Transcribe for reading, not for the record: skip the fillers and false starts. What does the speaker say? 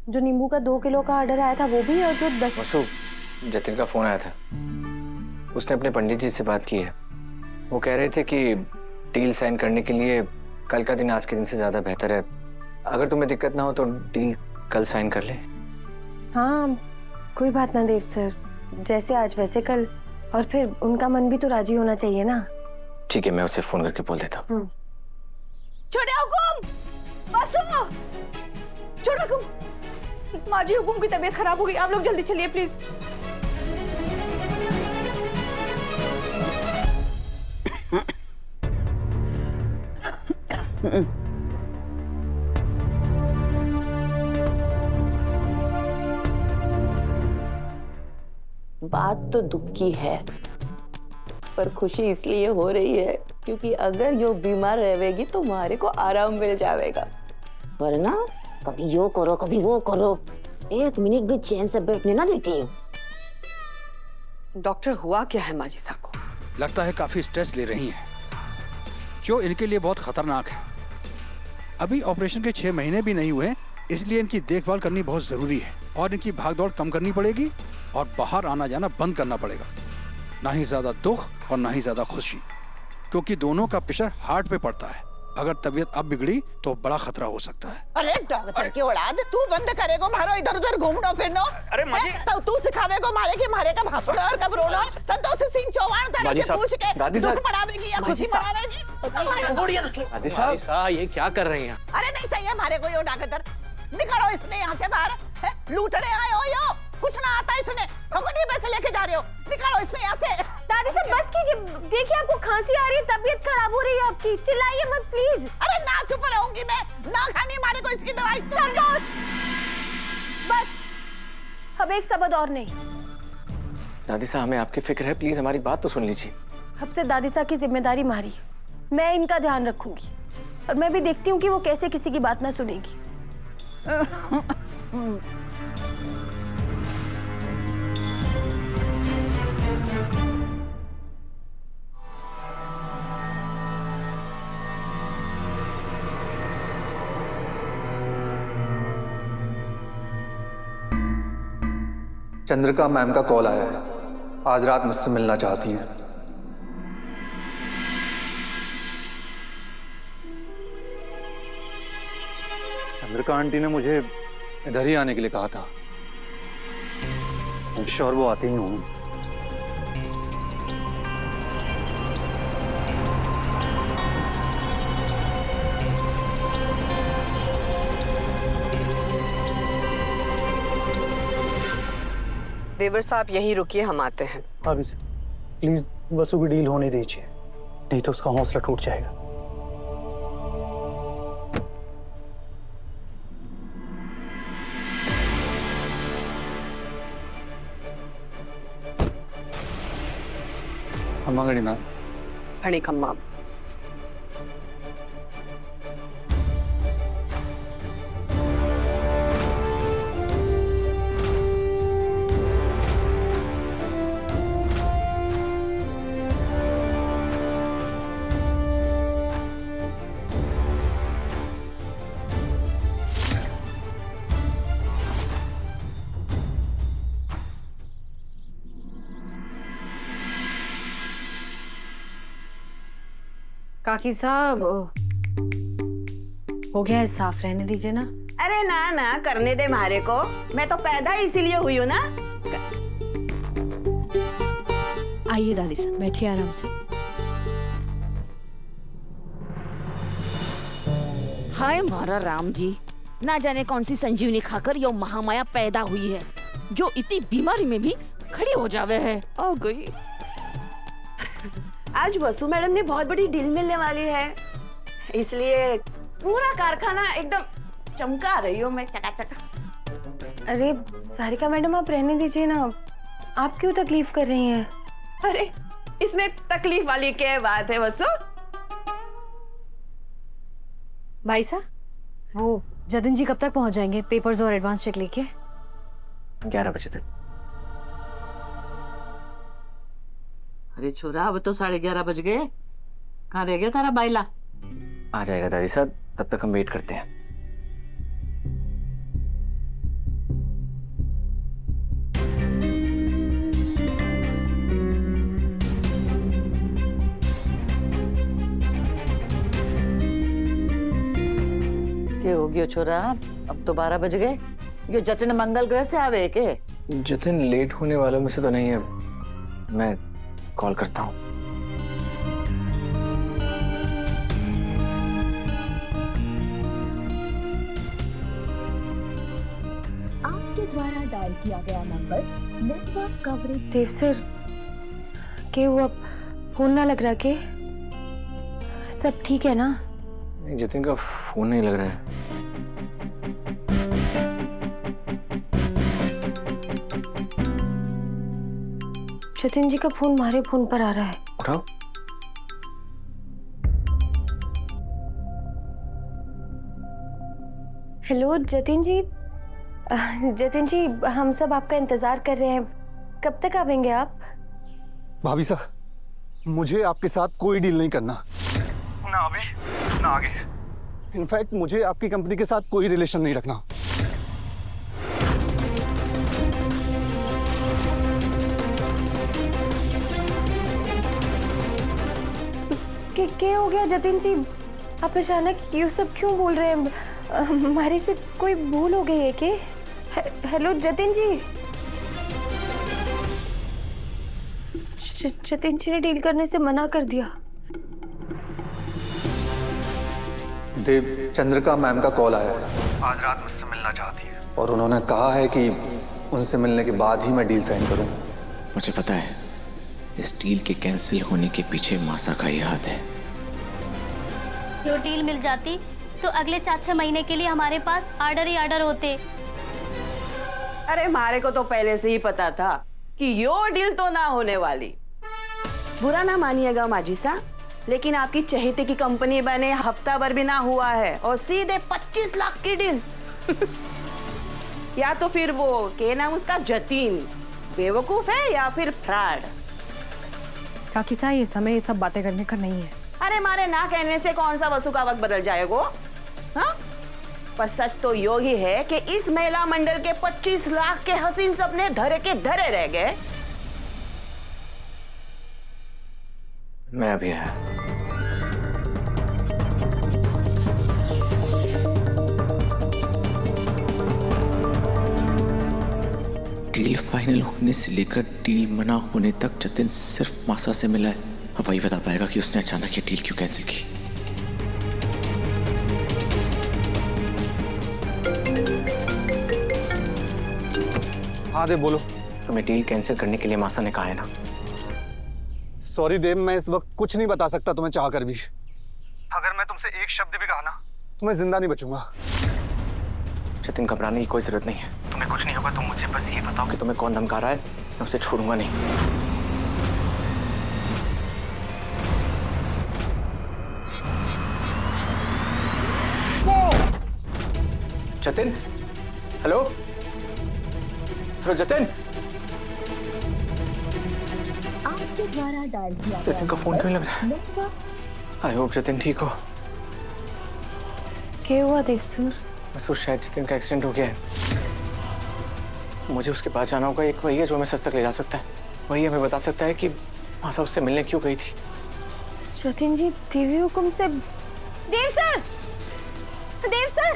जो नींबू का 2 किलो का ऑर्डर आया था वो भी, और जो 10। वसु, जतिन का फोन आया था। उसने अपने पंडित जी से बात की है। वो कह रहे थे कि डील साइन करने के लिए कल का दिन आज के दिन से ज्यादा बेहतर है। अगर तुम्हें दिक्कत ना हो तो डील कल साइन कर ले। हाँ कोई बात ना देव सर, जैसे आज वैसे कल, और फिर उनका मन भी तो राजी होना चाहिए ना। ठीक है, मैं उसे फोन करके बोल देता हूँ। छोटे हुकुम, बसो, छोटे हुकुम, माजी हुकुम की तबीयत खराब हो गई, आप लोग जल्दी चलिए प्लीज। बात तो दुख की है, पर खुशी इसलिए हो रही है क्योंकि अगर यो बीमार रहेगी तो मारे को आराम मिल जाएगा, वरना कभी यो करो कभी वो करो, 1 मिनट भी चैन से बैठने ना देती हूँ। डॉक्टर हुआ क्या है माजी साहब को? लगता है काफी स्ट्रेस ले रही हैं, जो इनके लिए बहुत खतरनाक है। अभी ऑपरेशन के 6 महीने भी नहीं हुए, इसलिए इनकी देखभाल करनी बहुत जरूरी है और इनकी भागदौड़ कम करनी पड़ेगी और बाहर आना जाना बंद करना पड़ेगा। ना ही ज्यादा दुख और ना ही ज्यादा खुशी, क्योंकि दोनों का प्रेशर हार्ट पे पड़ता है। अगर तबीयत अब बिगड़ी तो बड़ा खतरा हो सकता है। अरे डॉक्टर की औलाद, तू बंद करेगो मारो इधर उधर घूमनो फिरनो? अरे माजी, तो तू सिखावेगो मारे के मारे का भाषण और कब रोना? संतोष सिंह चौहान तेरे से पूछ के दुख मनावेगी या खुशी मनावेगी? दादी साहब, ये क्या कर रही हैं? अरे नहीं चाहिए मारे को यो डॉक्टर, निकालो इसने यहाँ से बाहर। लूटने आए हो यो, कुछ ना आता इसने, फगुनी पैसे लेके जा रहे हो, निकालो इसने यहाँ से। दादी साहब बस कीजिए, देखिए आपको खांसी आ रही है, तबीयत खराब हो रही है आपकी, चिल्लाइए मत प्लीज। अरे ना चुप रहूंगी मैं, ना खानी मारे को इसकी दवाई। संतोष, बस अब एक शब्द और नहीं। दादी साहब, हमें आपकी फिक्र है, प्लीज हमारी बात तो सुन लीजिए। अब से दादी साहब की जिम्मेदारी हमारी, मैं इनका ध्यान रखूंगी और मैं भी देखती हूँ कि वो कैसे किसी की बात ना सुनेगी। चंद्रिका मैम का कॉल आया है, आज रात मुझसे मिलना चाहती हैं। चंद्रिका आंटी ने मुझे इधर ही आने के लिए कहा था। I'm sure वो आती ही होंगी। देवर साहब यहीं रुकिए, हम आते हैं। भाभी से प्लीज वसु की डील होने दीजिए, नहीं तो उसका हौसला टूट जाएगा। अम्मा गड़ी मैम। खड़ी खम्मा। काकी साहब, हो गया है, साफ रहने दीजिए ना। अरे ना ना करने दे मारे को, मैं तो पैदा इसीलिए हुई हूँ ना। आइए दादी साहब, बैठिए आराम से। हाय मारा राम जी, ना जाने कौन सी संजीवनी खाकर यो महामाया पैदा हुई है, जो इतनी बीमारी में भी खड़ी हो जावे है। ओ गई। आज वसु मैडम ने बहुत बड़ी डील मिलने वाली है, इसलिए पूरा कारखाना एकदम चमका रही हूँ मैं, चकाचक। अरे सारिका मैडम आप रहने दीजिए ना, आप क्यों तकलीफ कर रही हैं? अरे इसमें तकलीफ वाली क्या बात है वसु? भाई साहब, वो जतिन जी कब तक पहुंच जाएंगे पेपर्स और एडवांस चेक लेके? 11 बजे तक। अरे छोरा, अब तो 11:30 बज गए, कहाँ रह गया तारा बाइला? आ जाएगा दादी साहब, तब तक हम वेट करते हैं। गयो छोरा? अब तो 12 बज गए। यो जतिन मंगल ग्रह से आवे के? जतिन लेट होने वालों में से तो नहीं है, मैं कॉल करता हूँ। आपके द्वारा डायल किया गया नंबर नेटवर्क कवरेज। देव सर, क्या हुआ? फोन ना लग रहा के? सब ठीक है ना? नहीं, जतिन का फोन नहीं लग रहा है। जतिन जी का फोन हमारे फोन पर आ रहा है। उठाओ। हेलो जतिन जी। जतिन जी, हम सब आपका इंतजार कर रहे हैं, कब तक आवेंगे आप? भाभी साहब, मुझे आपके साथ कोई डील नहीं करना, ना अभी ना आगे। इनफैक्ट मुझे आपकी कंपनी के साथ कोई रिलेशन नहीं रखना। क्या हो गया जतिन जी? आप अचानक ये सब क्यों बोल रहे हैं? हमारे से कोई भूल हो गई है क्या? हेलो जतिन जी। जतिन जी ने डील करने से मना कर दिया। देव, चंद्रिका मैम का कॉल आया है। आज रात मुझसे मिलना चाहती है और उन्होंने कहा है कि उनसे मिलने के बाद ही मैं डील साइन करूंगा। मुझे पता है इस डील के कैंसिल होने के पीछे मासा का ही हाथ है। यो डील मिल जाती तो अगले 4-6 महीने के लिए हमारे पास ऑर्डर ही ऑर्डर होते। अरे मारे को तो पहले से ही पता था कि यो डील तो ना होने वाली। बुरा ना मानिएगा माजी साहब, लेकिन आपकी चहेते की कंपनी बने हफ्ता भर भी ना हुआ है और सीधे 25 लाख की डील। या तो फिर वो क्या नाम उसका, जतिन बेवकूफ है या फिर फ्रॉड। काकी साहब, ये समय ये सब बातें करने का नहीं है। अरे मारे ना कहने से कौन सा वसु का वक्त बदल जाएगा? हाँ? पर सच तो यो ही है कि इस महिला मंडल के 25 लाख के हसीन सपने धरे के धरे रह गए। मैं अभी आया। डील फाइनल होने से लेकर डील मना होने तक जतिन सिर्फ मासा से मिला है। अब वही बता पाएगा कि उसने अचानक ये डील क्यों कैंसिल की। हाँ देव बोलो। तुम्हें डील कैंसिल करने के लिए मासा ने कहा है ना? सॉरी देव, मैं इस वक्त कुछ नहीं बता सकता तुम्हें चाह कर भी। अगर मैं तुमसे एक शब्द भी कहा ना तो मैं जिंदा नहीं बचूंगा। जतिन, घबराने की कोई जरूरत नहीं है। तुम्हें कुछ नहीं होगा, तुम मुझे बस ये बताओ कि तुम्हें कौन धमका रहा है, मैं उसे छोड़ूंगा नहीं। Jatin, hello hello Jatin. आपके द्वारा डायल किया गया जतिन का फोन क्यों लग रहा है? आई होप जतिन ठीक हो। क्या हुआ देव सर? बस शायद जतिन का एक्सीडेंट हो गया है। मुझे उसके पास जाना होगा। एक वही है जो हमें सच तक ले जा सकता है। वही हमें बता सकता है कि मासा उससे मिलने क्यों गई थी। जतिन जी, देवी हुकुम से। देव सर! देव सर!